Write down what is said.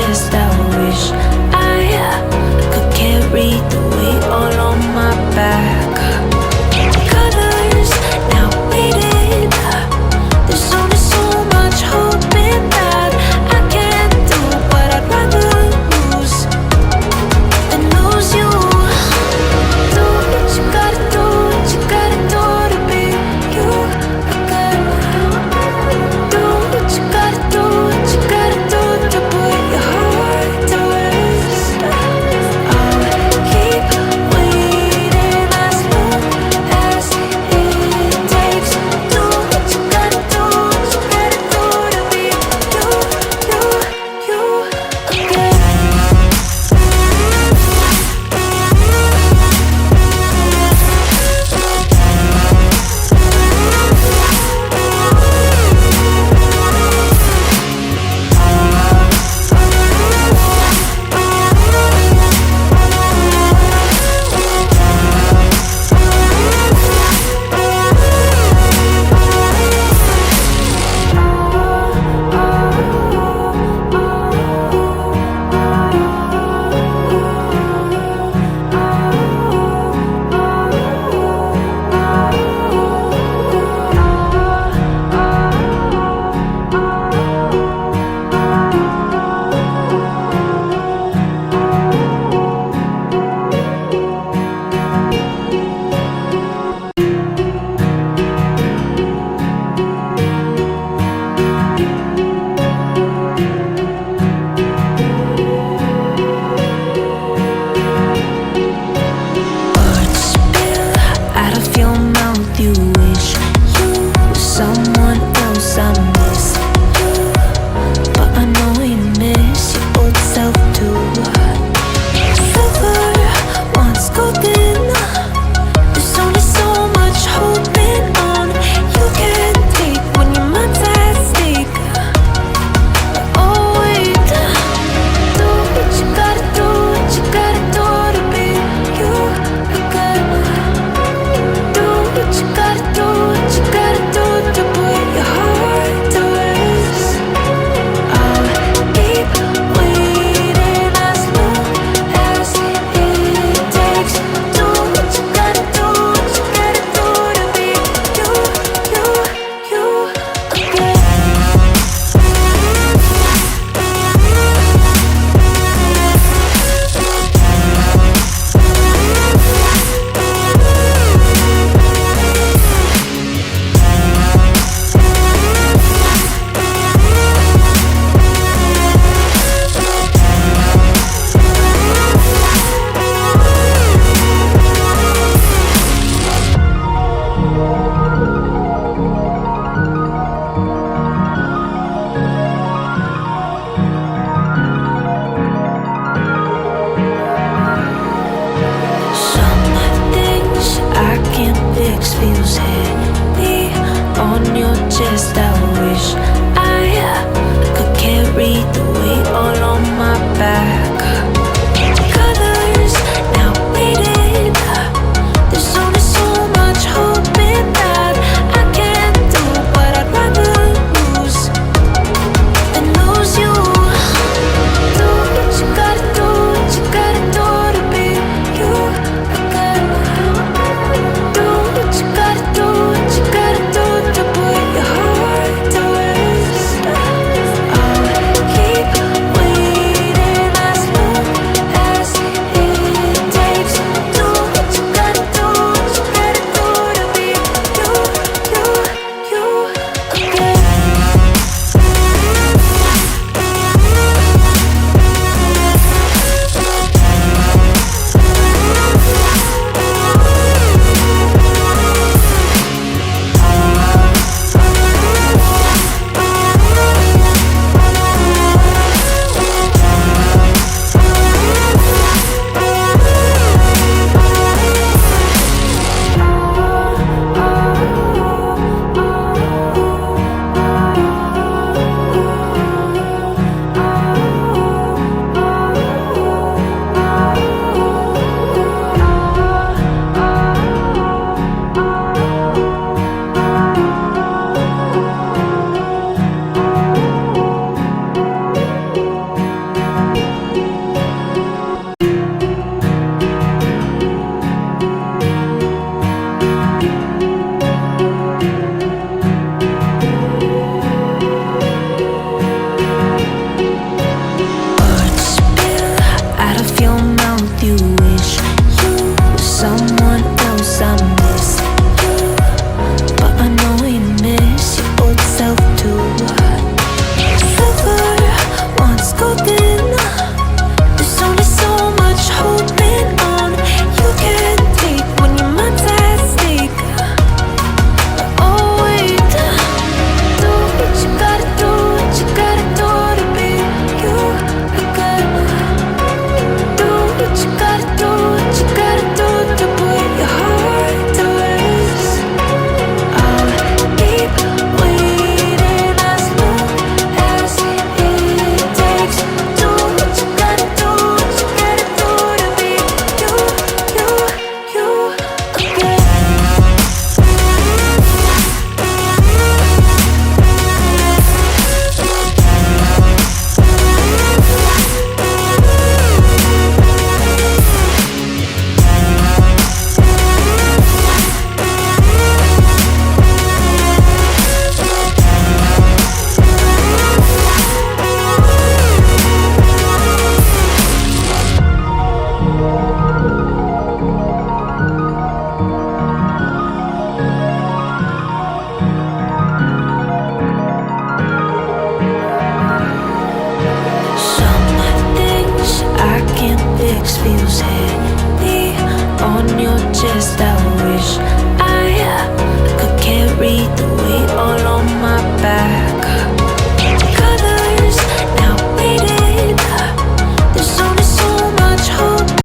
chest. I wish I could carry the weight all on my back. Colors now faded. There's only so much hoping that I can do, but I'd rather lose than lose you. Do what you gotta do, what you gotta do to be you again. Do what you gotta do, what you gotta do to put your heart to rest. I'll keep waiting as long as it takes. Do what you gotta do, what you gotta do to be you again. Words spill out of your mouth. You wish you were someone else. I miss you, but I know you miss your old self too. Silver once golden. There's only so much holding on. You can't take when your mind's at stake. Oh wait, do what you gotta do, what you gotta do to be you again. Do what you gotta do, what you gotta do to put your heart to rest. I'll keep waiting as long as it takes. Do what you gotta do, what you gotta do to be you again. Some things I can't fix feels heavy on your chest. I wish I could carry the weight all on my